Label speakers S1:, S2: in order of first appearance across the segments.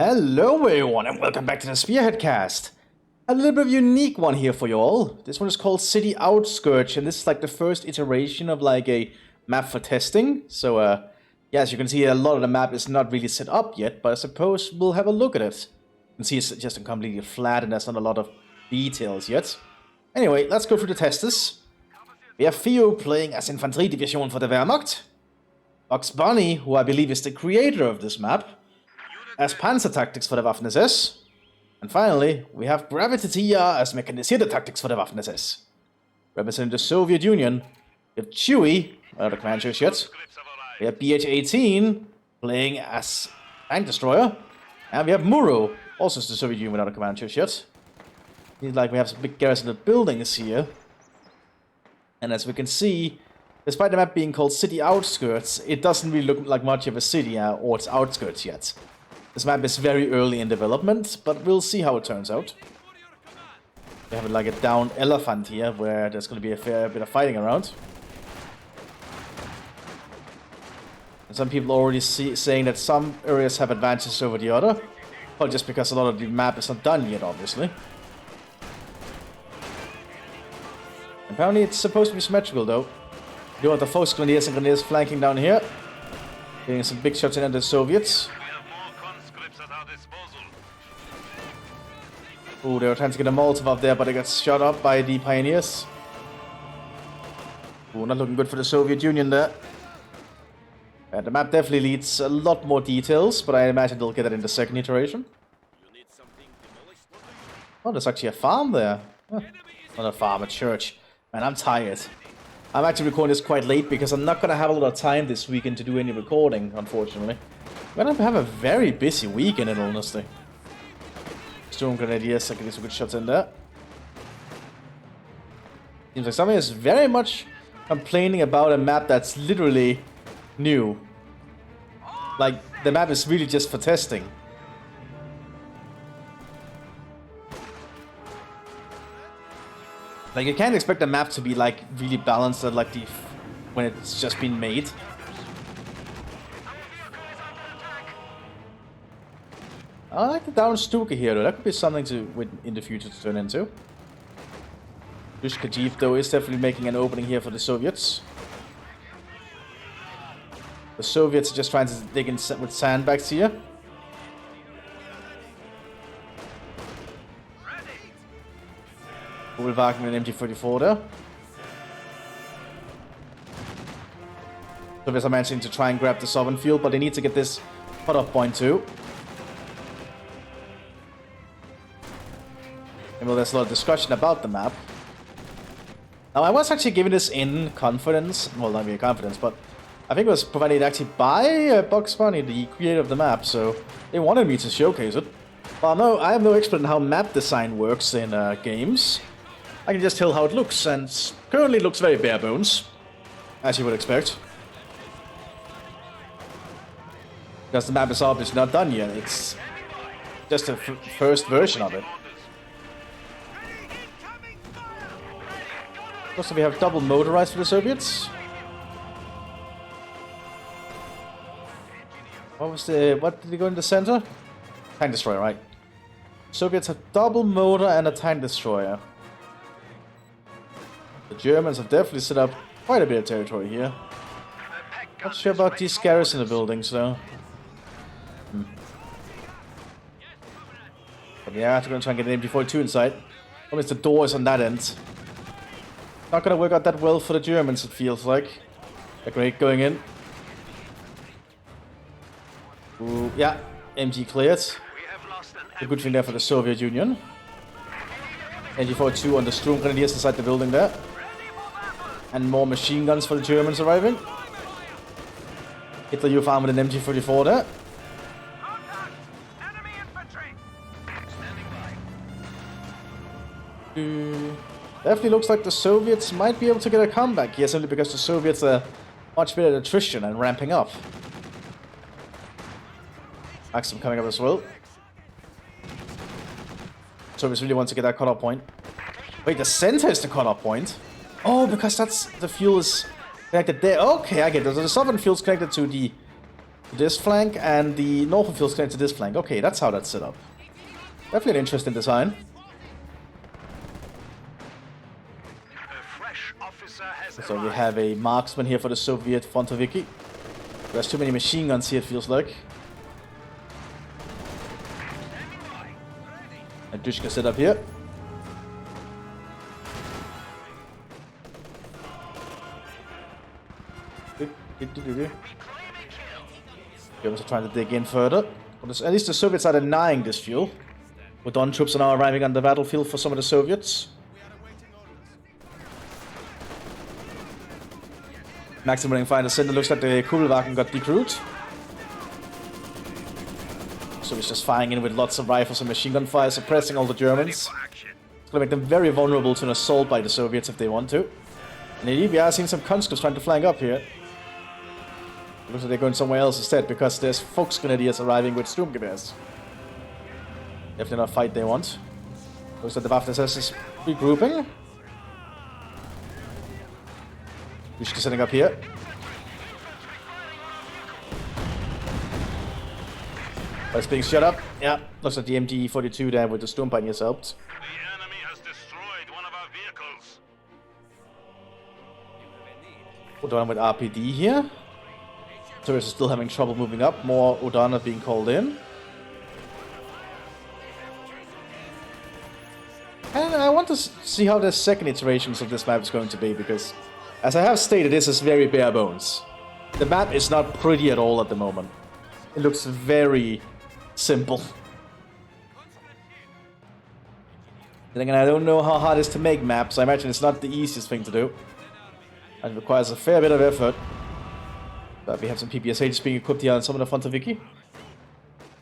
S1: Hello everyone and welcome back to the Spearhead cast. A little bit of a unique one here for you all. This one is called City Outskirts and this is like the first iteration of like a map for testing. So yeah, as you can see, a lot of the map is not really set up yet, but I suppose we'll have a look at it. You can see it's just completely flat and there's not a lot of details yet. Anyway, let's go through the testers. We have Theo playing as Infantry Division for the Wehrmacht. Bugs Bunny, who I believe is the creator of this map, as Panzer Tactics for the Waffen-SS. And finally, we have Gravity TR as Mechanisierte Tactics for the Waffen-SS. Representing the Soviet Union, we have Chewie, the command yet. We have BH-18 playing as Tank Destroyer. And we have Muro, also as the Soviet Union without a command yet. Like we have some big garrison of buildings here. And as we can see, despite the map being called City Outskirts, it doesn't really look like much of a city or its outskirts yet. This map is very early in development, but we'll see how it turns out. We have like a downed elephant here, where there's going to be a fair bit of fighting around. And some people already saying that some areas have advantages over the other. Well, just because a lot of the map is not done yet, obviously. Apparently it's supposed to be symmetrical though. You want the Fox Grenadiers and Grenadiers flanking down here. Getting some big shots in at the Soviets. Ooh, they were trying to get a Molotov up there, but they got shot up by the Pioneers. Ooh, not looking good for the Soviet Union there. The map definitely needs a lot more details, but I imagine they'll get it in the second iteration. Oh, there's actually a farm there. Huh. Not a farm, a church. Man, I'm tired. I'm actually recording this quite late because I'm not going to have a lot of time this weekend to do any recording, unfortunately. I'm going to have a very busy weekend, in honesty. Storm Grenadiers, I can get some good shots in there. Seems like somebody is very much complaining about a map that's literally new. Like, the map is really just for testing. Like, you can't expect a map to be, like, really balanced at, like, when it's just been made. I like the down Stuka here, though. That could be something in the future to turn into. Dushkajeep, though, is definitely making an opening here for the Soviets. The Soviets are just trying to dig in with sandbags here. Wagen with an MG-34 there. Soviets are managing to try and grab the southern field, but they need to get this cut-off point too. And well, there's a lot of discussion about the map. Now, I was actually giving this in confidence. Well, not really confidence, but I think it was provided actually by Bugs Bunny, the creator of the map, so they wanted me to showcase it. Well, no, I am no expert in how map design works in games. I can just tell how it looks, and currently looks very bare bones, as you would expect. Because the map is obviously not done yet, it's just a first version of it. Also, we have double motorized for the Soviets. What did they go in the center? Tank destroyer, right? Soviets have double motor and a tank destroyer. The Germans have definitely set up quite a bit of territory here. Not sure about these garrison buildings though. But yeah, I'm going to try and get an MG-42 inside. At least the door is on that end. Not going to work out that well for the Germans, it feels like. A great going in. Ooh, yeah, MG cleared. A good thing there for the Soviet Union. MG-42 on the Sturm Grenadiers inside the building there. And more machine guns for the Germans arriving. Hitler Youth Arm with an MG-44 there. Definitely looks like the Soviets might be able to get a comeback here, simply because the Soviets are much better at attrition and ramping up. Maxim coming up as well. Soviets really want to get that cutoff point. Wait, the center is the cutoff point? Oh, because that's the fuel is connected there. Okay, I get it. So the southern fuel is connected to the to this flank, and the northern fields connect to this flank. Okay, that's how that's set up. Definitely an interesting design. So we have a marksman here for the Soviet Frontoviki. There's too many machine guns here, it feels like. And Dushka set up here. Germans are trying to dig in further. But at least the Soviets are denying this fuel. Udon troops are now arriving on the battlefield for some of the Soviets. Maximum running fire in the center. Looks like the Kugelwagen got decrewed. So he's just firing in with lots of rifles and machine gun fire, suppressing all the Germans. It's gonna make them very vulnerable to an assault by the Soviets if they want to. And indeed, we are seeing some conscripts trying to flank up here. Looks like they're going somewhere else instead, because there's Volksgrenadiers arriving with Sturmgewehrs. Definitely not fight they want. Looks like the Waffen-SS is regrouping. Dushka setting up here. It's being shut up. Yeah, looks like the MG42 there with the Sturm Pioneers helped.
S2: The enemy has destroyed one of our vehicles.
S1: Udon with RPD here. Turrets are still having trouble moving up. More Udon are being called in. And I want to see how the second iterations of this map is going to be, because, as I have stated, this is very bare bones. The map is not pretty at all at the moment. It looks very simple. Then again, I don't know how hard it is to make maps. I imagine it's not the easiest thing to do. And it requires a fair bit of effort. But we have some PPSHs being equipped here on some of the Frontoviki.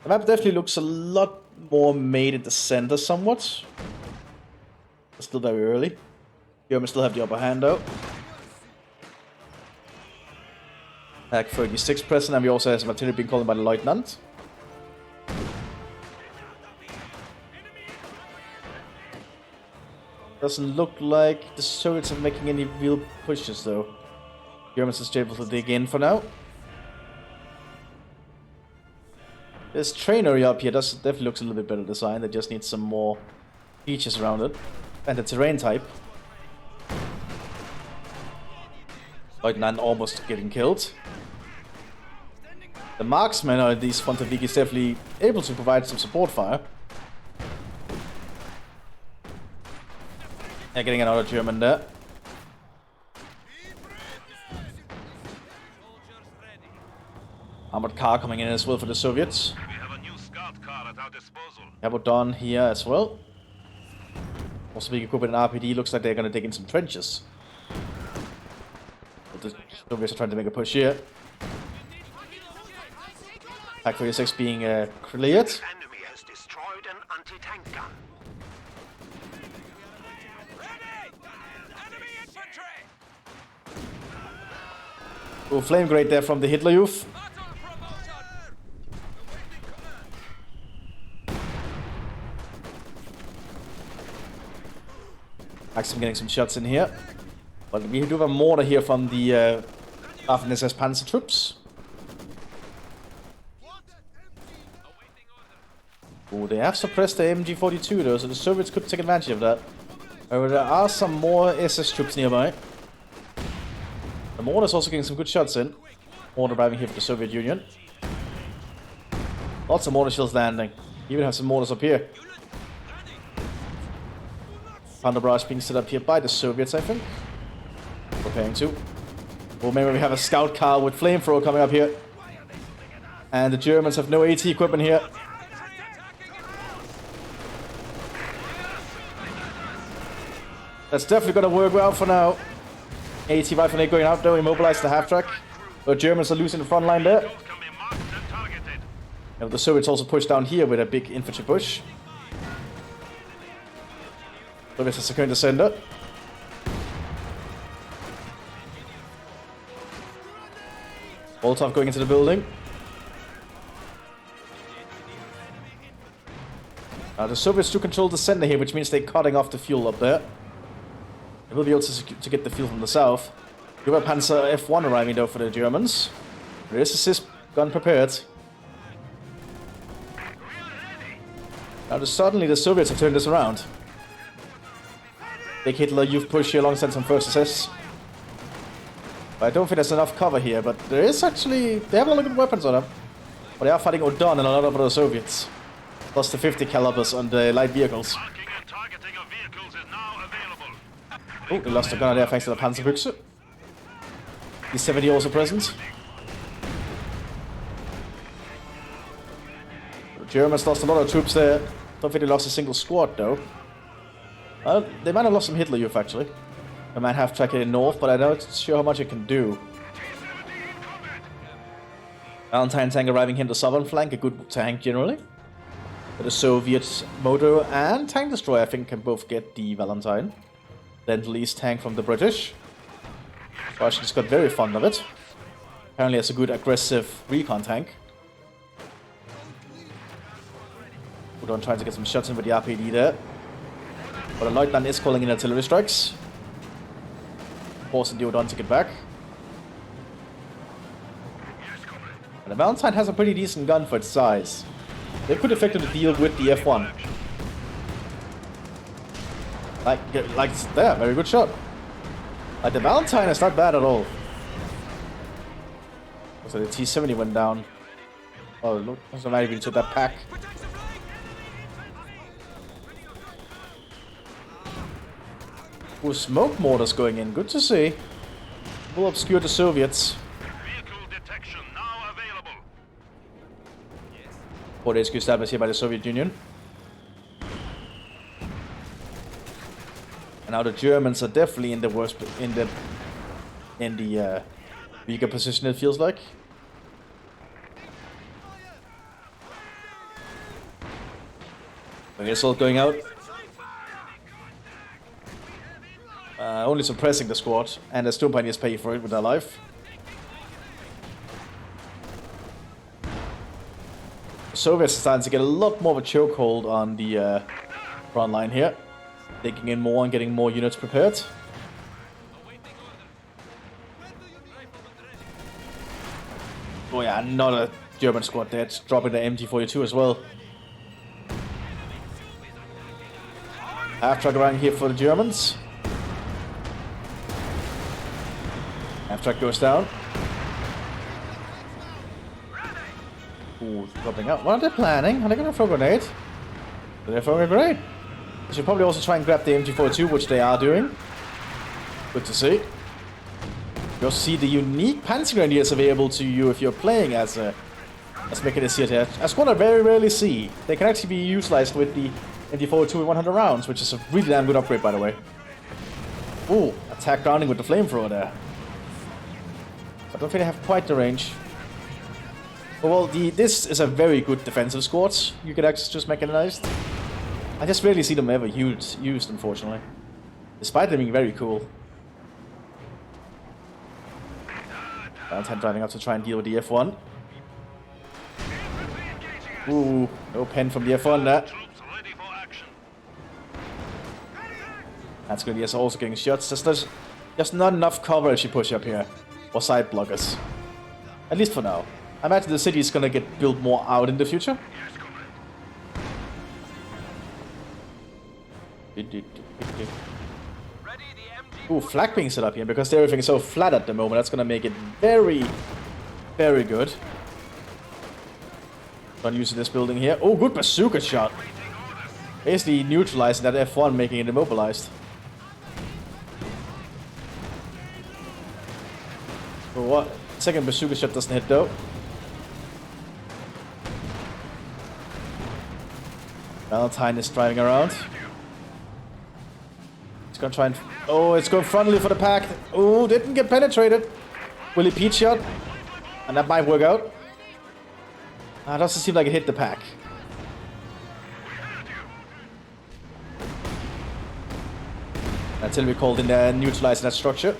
S1: The map definitely looks a lot more made in the center somewhat. It's still very early. Germans still have the upper hand though. Pack 36 present, and we also have some artillery being called by the Lieutenant. Doesn't look like the Soviets are making any real pushes though. Germans is able to dig in for now. This train area up here definitely looks a little bit better designed. It just needs some more features around it. And the terrain type. Lieutenant almost getting killed. The marksmen are these Frontoviki is definitely able to provide some support fire. Yeah, getting another German there. Armored car coming in as well for the Soviets.
S2: We have a new scout car at our disposal.
S1: Udon here as well. Also being equipped with an RPD, looks like they're going to dig in some trenches. But the Soviets are trying to make a push here. Pack 36 being cleared.
S2: The enemy has destroyed an anti-tank gun.
S1: Oh, flame grade there from the Hitler Youth. Maxim getting some shots in here. But we do have a mortar here from the Waffen-SS Panzer troops. Oh, they have suppressed the MG42 though, so the Soviets could take advantage of that. However, there are some more SS troops nearby. The mortar's also getting some good shots in. Mortar arriving here for the Soviet Union. Lots of mortar shells landing. Even have some mortars up here. Thunder barrage being set up here by the Soviets, I think. Preparing to. Or maybe we have a scout car with flamethrower coming up here. And the Germans have no AT equipment here. That's definitely going to work well for now. AT rifle going out though, immobilize the half-track. But Germans are losing the front line there. And the Soviets also push down here with a big infantry push. Soviets are securing the center. Voltov going into the building. The Soviets do control the center here, which means they're cutting off the fuel up there. They will be able to get the fuel from the south. Panzer F1 arriving though for the Germans. There is assist gun prepared. Now suddenly the Soviets have turned this around. Big Hitler, you've pushed here alongside some first assists. But I don't think there's enough cover here, but there is actually... They have a lot of good weapons on them. But they are fighting Odon and a lot of other Soviets. Plus the 50 calibers on the light vehicles. Oh, they lost a gunner there thanks to the Panzerbüchse. The 70 also present. The Germans lost a lot of troops there. Don't think they lost a single squad though. Well, they might have lost some Hitler Youth actually. They might have tracked it in north, but I'm not sure how much it can do. Valentine tank arriving here in the southern flank, a good tank generally. But the Soviet motor and tank destroyer I think can both get the Valentine. Lend-Lease tank from the British. Russians got very fond of it. Apparently has a good aggressive recon tank. Udon trying to get some shots in with the RPD there. But the Lieutenant is calling in artillery strikes. Forcing the Udon to get back. And the Valentine has a pretty decent gun for its size. They could effectively deal with the F1. Like there, very good shot. Like the Valentine is not bad at all. So the T-70 went down. Oh look, somebody even took that pack. Ooh, smoke mortars going in, good to see. Will obscure the Soviets.
S2: Vehicle detection now available.
S1: Port HQ established here by the Soviet Union. And now the Germans are definitely in the worst, in the weaker position it feels like. Okay, assault going out. Only suppressing the squad, and the Storm Pioneers pay for it with their life. The Soviets are starting to get a lot more of a chokehold on the front line here. Digging in more and getting more units prepared. Oh yeah, another German squad dead, dropping the MT-42 as well. Half-track around here for the Germans. Half-track goes down. Ooh, dropping out. What are they planning? Are they gonna throw a grenade? Are they throwing a grenade? They should probably also try and grab the MG42, which they are doing. Good to see. You also see the unique Panzer Grenadiers available to you if you're playing as Mthis here. A squad I very rarely see. They can actually be utilized with the MG42 with 100 rounds, which is a really damn good upgrade, by the way. Ooh, attack grounding with the flamethrower there. I don't think they have quite the range. Well, this is a very good defensive squad. You can actually just mechanized. I just rarely see them ever used, unfortunately. Despite them being very cool. Valentine driving up to try and deal with the F1. Ooh, no pen from the F1 there. That's good, yes, also getting shots. There's not enough cover if you push up here. Or side blockers. At least for now. I imagine the city is gonna get built more out in the future. Ooh, flag being set up here because everything is so flat at the moment. That's gonna make it very, very good. Not using this building here. Oh, good bazooka shot. Basically neutralizing that F1, making it immobilized. For what? Second bazooka shot doesn't hit though. Valentine is driving around. He's gonna try and... Oh, it's going frontally for the pack. Oh, didn't get penetrated. Willie Pete shot. And that might work out. It doesn't seem like it hit the pack. Artillery called in there, neutralizing that structure.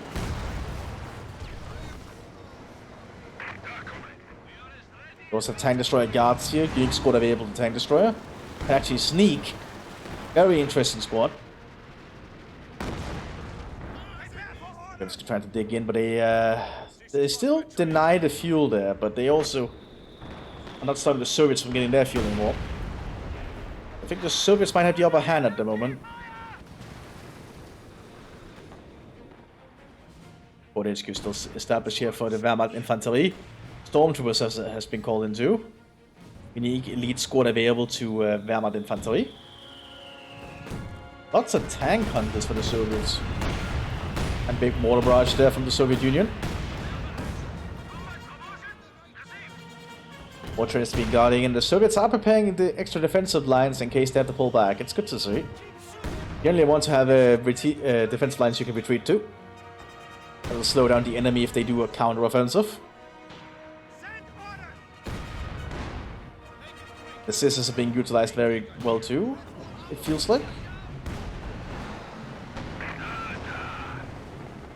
S1: We also have tank destroyer guards here. Geek squad available to tank destroyer. Can actually sneak. Very interesting squad. They're just trying to dig in, but they still deny the fuel there, but they also I'm not stopping the Soviets from getting their fuel anymore. I think the Soviets might have the upper hand at the moment. Port HQ still established here for the Wehrmacht Infanterie. Stormtroopers has been called in too. Unique elite squad available to Wehrmacht Infanterie. Lots of tank hunters for the Soviets. And big mortar barrage there from the Soviet Union. More trains being guarding, and the Soviets are preparing the extra defensive lines in case they have to pull back. It's good to see. You only want to have defensive lines you can retreat to. That'll slow down the enemy if they do a counter-offensive. The scissors are being utilized very well too, it feels like.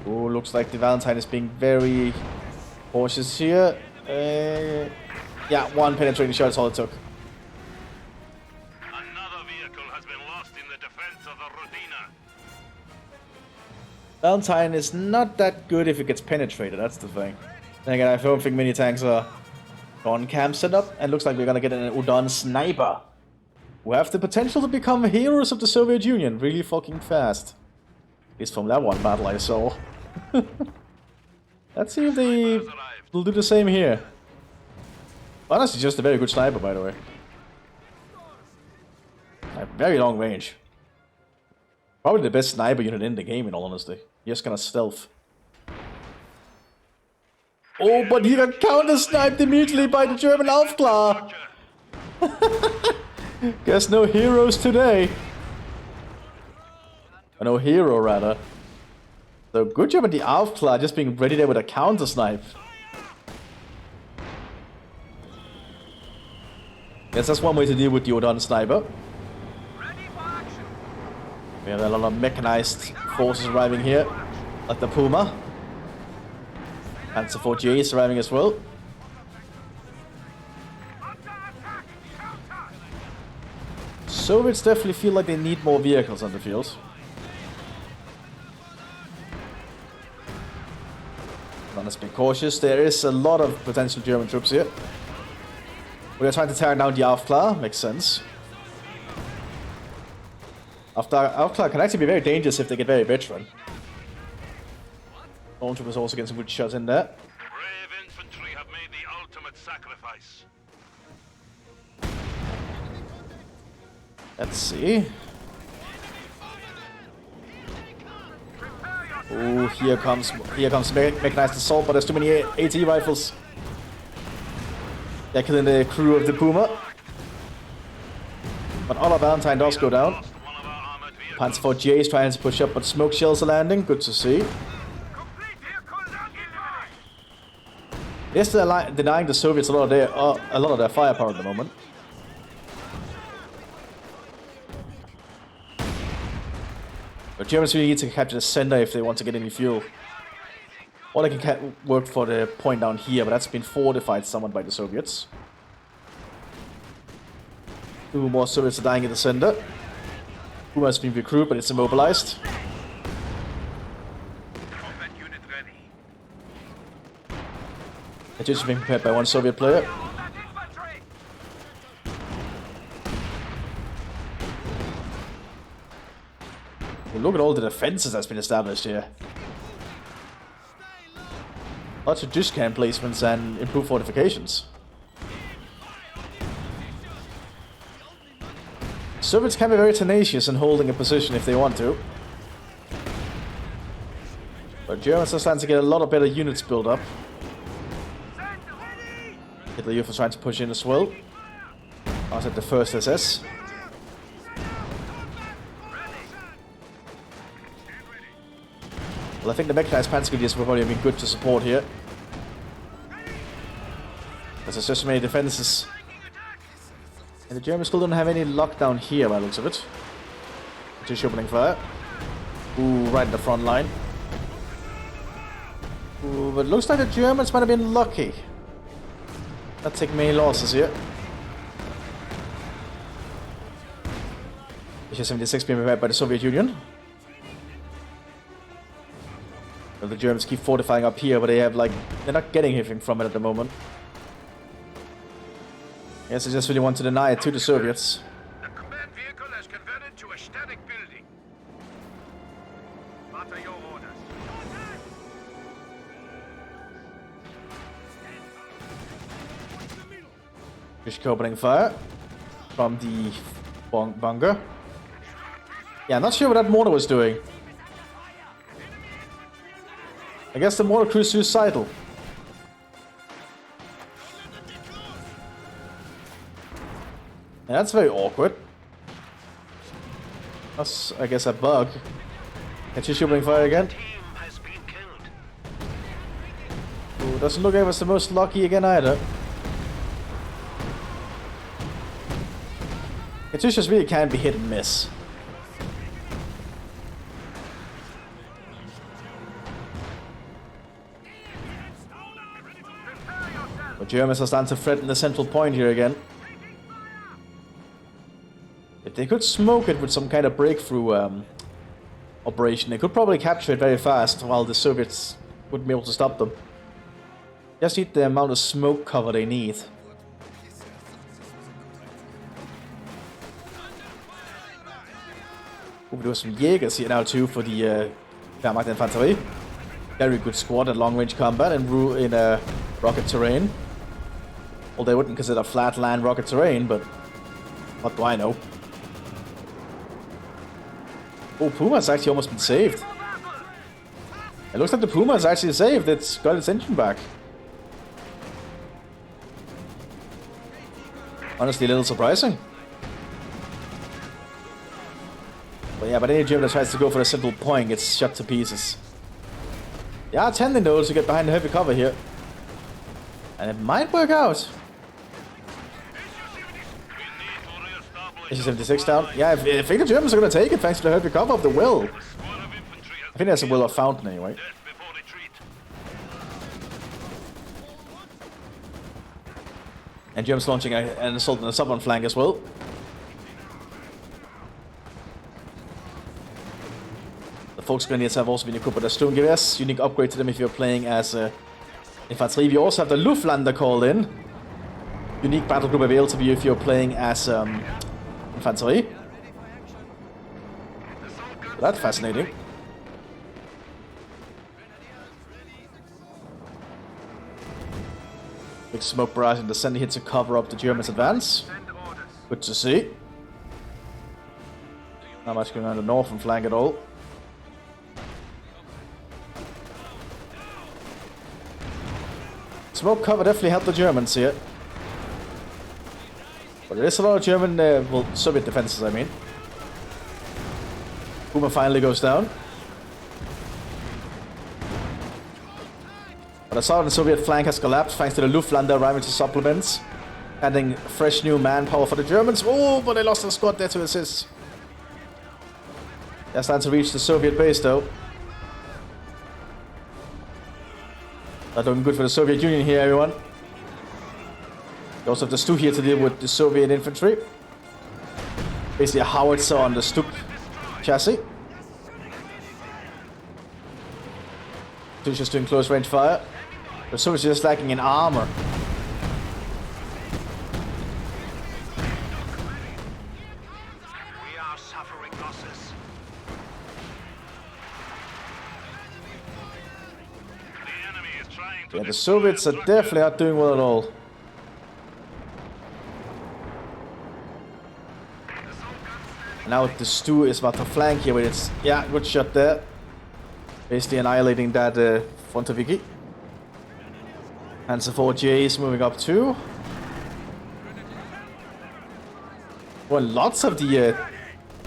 S1: Oh, looks like the Valentine is being very cautious here. Yeah, one penetrating shot is all it took.
S2: Another vehicle has been lost in the defense of the Rodina.
S1: Valentine is not that good if it gets penetrated, that's the thing. Then again, I don't think many tanks are on camp set up, and looks like we're gonna get an Udon sniper, who have the potential to become heroes of the Soviet Union really fucking fast. At least from that one battle I saw. Let's see if they will do the same here. Honestly, just a very good sniper, by the way. Like, very long range. Probably the best sniper unit in the game, in all honesty. Just gonna stealth. Oh, but he got counter-sniped immediately by the German Aufklar! Guess no heroes today. Or no hero, rather. So, good job at the Aufklar just being ready there with a counter-snipe. Yes, that's one way to deal with the Odon sniper. We have a lot of mechanized forces arriving here, like the Puma. Panzer 48 is arriving as well. Soviets definitely feel like they need more vehicles on the field. Let's be cautious, there is a lot of potential German troops here. We are trying to tear down the Aufklar, makes sense. Aufklar can actually be very dangerous if they get very veteran. Stormtroopers also getting some good shots in there.
S2: Brave infantry have made the ultimate sacrifice.
S1: Let's see. Oh, here comes mechanized assault, but there's too many AT rifles. They're killing the crew of the Puma. But all of Valentine does go down. Panzer 48 is trying to push up, but smoke shells are landing. Good to see. They're still denying the Soviets a lot of their firepower at the moment. The Germans really need to capture the center if they want to get any fuel. Or they can work for the point down here, but that's been fortified somewhat by the Soviets. Two more Soviets are dying in the center. Puma has been recruited, but it's immobilized.
S2: Combat unit ready.
S1: It's just being prepared by one Soviet player. Well, look at all the defenses that's been established here. Lots of dish can placements and improved fortifications. Soviets can be very tenacious in holding a position if they want to. But Germans are starting to get a lot of better units built up. Hitler Youth is trying to push in as well. I was at the first SS. Well, I think the mechanized Panzergrenadiers will probably be good to support here. Because there's just so many defenses. And the Germans still don't have any lockdown here by the looks of it. Just opening fire. Ooh, right in the front line. Ooh, but it looks like the Germans might have been lucky. Not taking many losses here. HA-76 being prepared by the Soviet Union. Well, the Germans keep fortifying up here, but they have they're not getting anything from it at the moment. Guess I just really want to deny it to the Soviets.
S2: The command vehicle has converted to a static building. What are your orders?
S1: Just opening fire from the bunker. Yeah, I'm not sure what that mortar was doing. I guess the mortar crew's suicidal. Yeah, that's very awkward. That's, I guess, a bug. Can't you opening fire again? Ooh, doesn't look like it was the most lucky again either. Katyushas really can be hit and miss. The Germans are starting to threaten the central point here again. If they could smoke it with some kind of breakthrough operation, they could probably capture it very fast while the Soviets wouldn't be able to stop them. Just need the amount of smoke cover they need. Ooh, there was some Jägers here now too for the Wehrmacht Infanterie. Very good squad at long range combat and in rocket terrain. Well, they wouldn't consider flat land rocket terrain, but what do I know? Oh, Puma's actually almost been saved. It looks like the Puma is actually saved. It's got its engine back. Honestly, a little surprising. But yeah, but any German that tries to go for a simple point gets shot to pieces. They are tending though to get behind the heavy cover here. And it might work out. Is 76 down? Yeah, I think the Germans are going to take it thanks to the heavy cover of the will. I think there's a will of fountain anyway. And Germans launching an assault on the southern flank as well. The Volksgrenadiers have also been equipped with a Sturmgewehr, unique upgrade to them if you're playing as Infanterie. You also have the Luftlander called in. Unique battle group available to you if you're playing as Infanterie. That's fascinating. Big smoke barrage in the center here to cover up the Germans' advance. Good to see. Not much going on the northern flank at all. Smoke cover definitely helped the Germans here. But there is a lot of German, well, Soviet defenses, I mean. Puma finally goes down. But I saw the Soviet flank has collapsed thanks to the Luftlander arriving to supplements. Adding fresh new manpower for the Germans. Oh, but they lost a squad there to assist. They're starting to reach the Soviet base though. Not looking good for the Soviet Union here, everyone. They also have the Stu here to deal with the Soviet infantry. Basically a howitzer on the Stup chassis. Just doing close range fire. The Soviets are just lacking in armor.
S2: We are suffering losses. The enemy is trying to
S1: Yeah, the Soviets are definitely not doing well at all. Now the Stu is about to flank here with its... Yeah, good shot there. Basically annihilating that Frontaviki. Panzer 4J is moving up too. Well, lots of the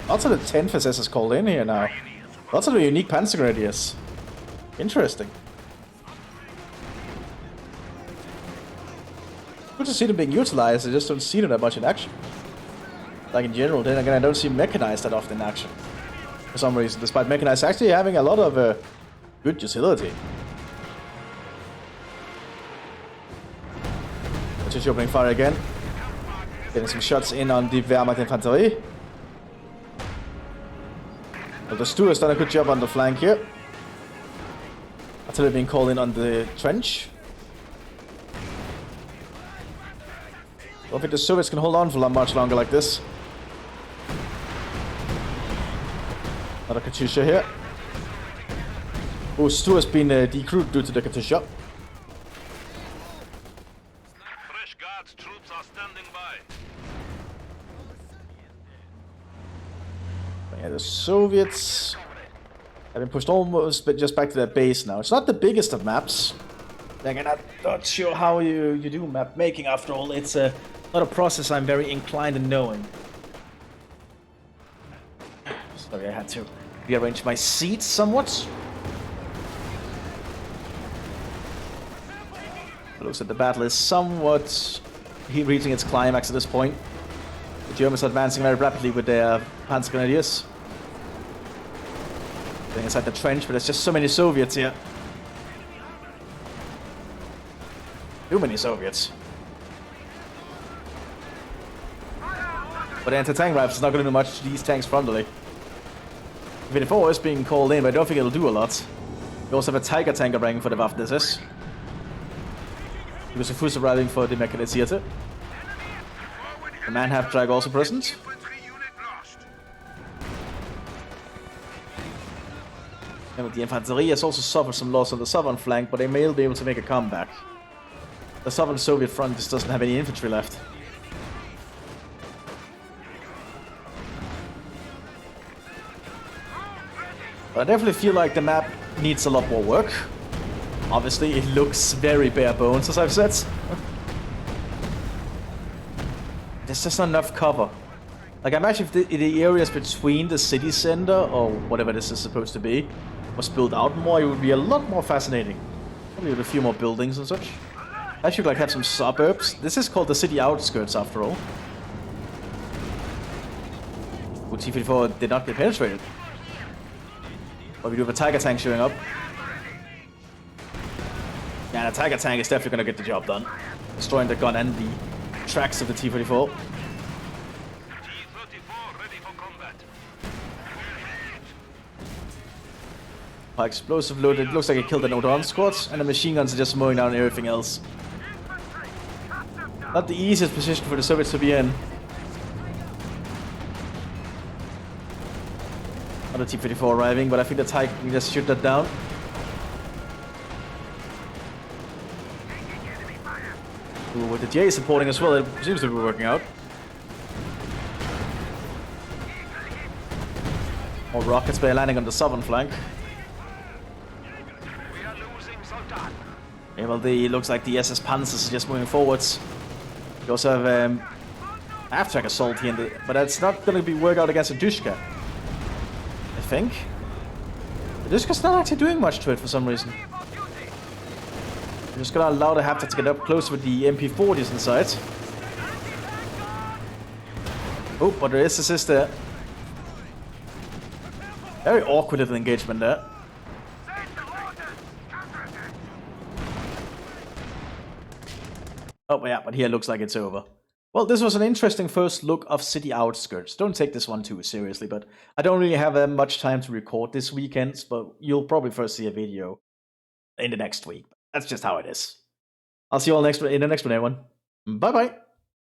S1: 10th SS called in here now. Lots of the unique Panzer Grenadiers. Interesting. Good to see them being utilized. I just don't see them that much in action. Like in general, then again, I don't see mechanized that often in action. For some reason, despite mechanized actually having a lot of good utility. Just opening fire again. Getting some shots in on the Wehrmacht Infanterie. Well, the Stu has done a good job on the flank here. Artillery being called in on the trench. don't think the Soviets can hold on for much longer like this. Another Katyusha here. Oh, Stu has been decrewed due to the Katyusha.
S2: Fresh guards troops are standing by.
S1: Yeah, the Soviets have been pushed almost just back to their base now. It's not the biggest of maps. Again, I'm not sure how you do map making after all. It's not a process I'm very inclined in knowing. Sorry, I had to rearrange my seat somewhat. It looks like the battle is somewhat reaching its climax at this point. The Germans are advancing very rapidly with their Panzer Grenadiers. They're inside the trench, but there's just so many Soviets here. Too many Soviets. But the anti-tank rifles is not going to do much to these tanks frontally. 54 is being called in, but I don't think it'll do a lot. We also have a Tiger tank arriving for the Mthis. Because the Fuß arriving for the Mechanisierte. The Man-Half Drag also present. And the Infanterie has also suffered some loss on the southern flank, but they may be able to make a comeback. The southern Soviet front just doesn't have any infantry left. But I definitely feel like the map needs a lot more work. Obviously, it looks very bare bones, as I've said. There's just not enough cover. Like, I imagine if the areas between the city center, or whatever this is supposed to be, was built out more, it would be a lot more fascinating. Probably with a few more buildings and such. I should like have some suburbs. This is called the city outskirts, after all. Well, T-54 did not get penetrated. But we do have a Tiger tank showing up. Yeah, the Tiger tank is definitely going to get the job done. Destroying the gun and the tracks of the T-34.
S2: T-34 ready for combat.
S1: Explosive load. It looks like it killed an Odon squad, and the machine guns are just mowing down everything else. Not the easiest position for the Soviets to be in. Another T-34 arriving, but I think the Tiger can just shoot that down. Ooh, with the J supporting as well, it seems to be working out. More rockets by landing on the southern flank.
S2: We are losing Soldat.
S1: Yeah, well, it looks like the SS Panzers is just moving forwards. We also have half-track assault here, but that's not going to be work out against a Dushka. I think. The Dushka's not actually doing much to it for some reason. I'm just gonna allow the half-track to get up close with the MP40s inside. Oh, but there is assist there. Very awkward little engagement there. Oh yeah, but here it looks like it's over. Well, this was an interesting first look of City Outskirts. Don't take this one too seriously, but I don't really have much time to record this weekend, but you'll probably first see a video in the next week. That's just how it is. I'll see you all in the next one, everyone. Bye-bye.